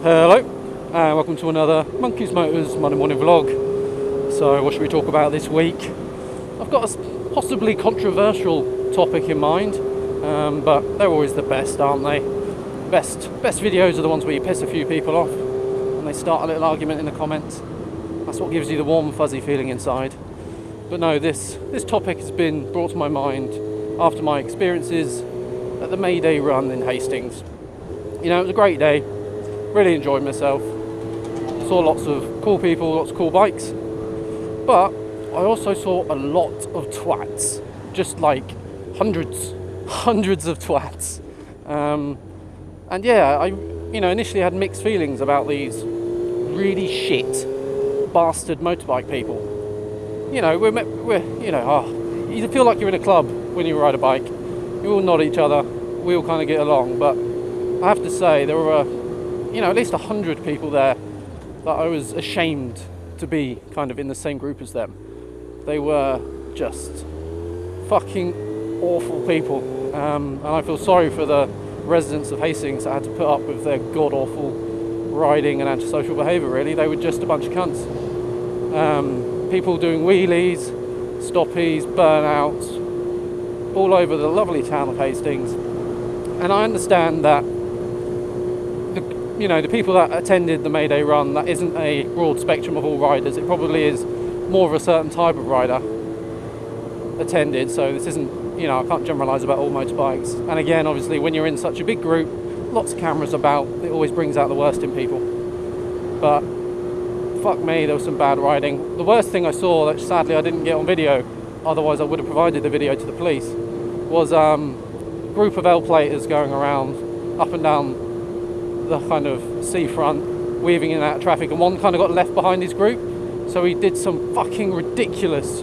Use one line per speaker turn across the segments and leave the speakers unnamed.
Hello, and welcome to another Monkeys Motors Monday morning vlog. So what should we talk about this week? I've got a possibly controversial topic in mind, but they're always the best, aren't they? Best videos are the ones where you piss a few people off and they start a little argument in the comments. That's what gives you the warm fuzzy feeling inside. But no, this topic has been brought to my mind after my experiences at the May Day run in Hastings. You know, it was a great day. Really enjoyed myself. Saw lots of cool people, lots of cool bikes. But I also saw a lot of twats. Just like hundreds of twats. And yeah, I initially had mixed feelings about these really shit bastard motorbike people. You know, you feel like you're in a club when you ride a bike. You all nod at each other, we all kind of get along, but I have to say there were at least 100 people there that I was ashamed to be kind of in the same group as them. They were just fucking awful people, and I feel sorry for the residents of Hastings that had to put up with their god-awful riding and antisocial behaviour, really. They were just a bunch of cunts. People doing wheelies, stoppies, burnouts, all over the lovely town of Hastings. And I understand that the people that attended the May Day run, that isn't a broad spectrum of all riders. It probably is more of a certain type of rider attended, so this isn't, I can't generalise about all motorbikes. And again, obviously, when you're in such a big group, lots of cameras about, it always brings out the worst in people. But fuck me, there was some bad riding. The worst thing I saw, that sadly I didn't get on video, otherwise I would have provided the video to the police, was a group of L-platers going around up and down the kind of seafront, weaving in and out of traffic, and one kind of got left behind his group, so he did some fucking ridiculous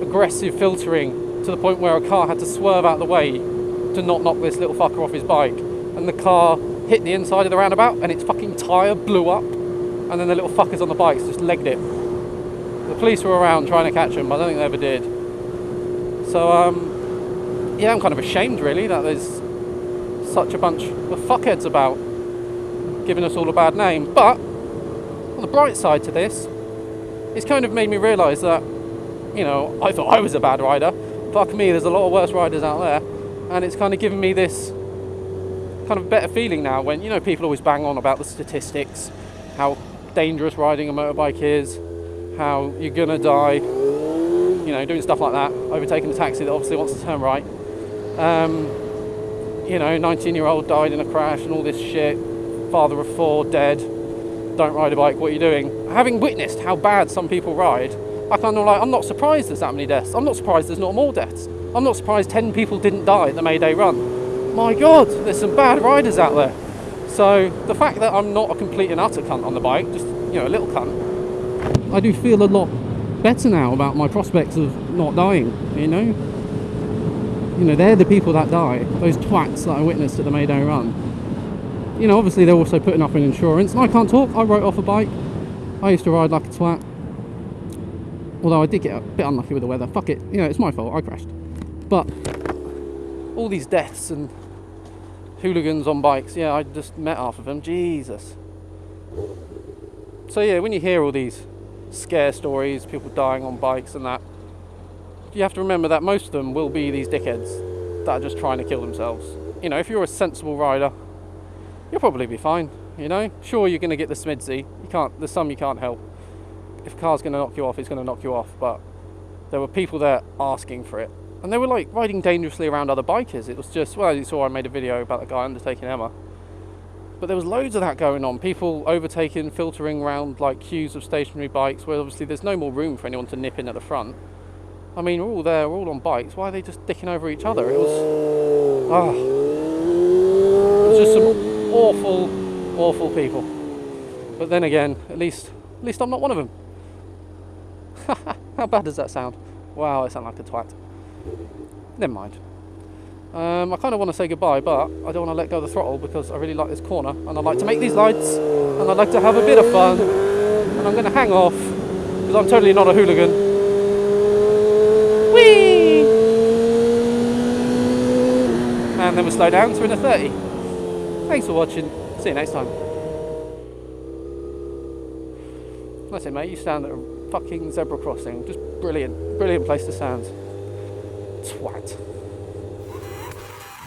aggressive filtering to the point where a car had to swerve out the way to not knock this little fucker off his bike, and the car hit the inside of the roundabout and its fucking tyre blew up, and then the little fuckers on the bikes just legged it. The police were around trying to catch him, but I don't think they ever did. So yeah, I'm kind of ashamed really that there's such a bunch of fuckheads about, giving us all a bad name. But on the bright side to this, it's kind of made me realise that, I thought I was a bad rider. Fuck me, there's a lot of worse riders out there, and it's kind of given me this kind of better feeling now when, people always bang on about the statistics, how dangerous riding a motorbike is, how you're gonna die, doing stuff like that, overtaking a taxi that obviously wants to turn right. 19-year-old died in a crash and all this shit. Father of 4 dead, don't ride a bike, what are you doing? Having witnessed how bad some people ride, I'm not surprised there's that many deaths. I'm not surprised there's not more deaths. I'm not surprised 10 people didn't die at the May Day run. My God, there's some bad riders out there. So the fact that I'm not a complete and utter cunt on the bike, just, a little cunt, I do feel a lot better now about my prospects of not dying, they're the people that die, those twats that I witnessed at the May Day run. Obviously they're also putting up an insurance, and I can't talk. I wrote off a bike. I used to ride like a twat, although I did get a bit unlucky with the weather. Fuck it, it's my fault, I crashed. But all these deaths and hooligans on bikes, yeah, I just met half of them, Jesus. So yeah, when you hear all these scare stories, people dying on bikes and that, you have to remember that most of them will be these dickheads that are just trying to kill themselves. If you're a sensible rider, you'll probably be fine, Sure, you're going to get the smidsy. There's some you can't help. If a car's going to knock you off, it's going to knock you off. But there were people there asking for it. And they were like riding dangerously around other bikers. It was just, well, you saw I made a video about the guy undertaking Emma. But there was loads of that going on. People overtaking, filtering around like queues of stationary bikes where obviously there's no more room for anyone to nip in at the front. I mean, we're all there, we're all on bikes. Why are they just dicking over each other? It was just some awful people. But then again, at least I'm not one of them. How bad does that sound? Wow, I sound like a twat. Never mind. I kind of want to say goodbye, but I don't want to let go of the throttle because I really like this corner and I like to make these lights and I like to have a bit of fun, and I'm going to hang off because I'm totally not a hooligan. Whee! And then we'll slow down to in a 30. Thanks for watching. See you next time. That's it, mate. You stand at a fucking zebra crossing. Just brilliant. Brilliant place to stand. Twat.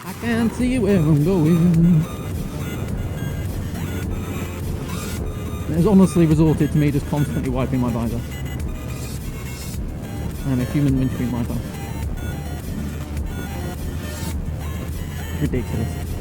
I can't see where I'm going. It's honestly resorted to me just constantly wiping my visor. I'm a human windscreen wiper. Ridiculous.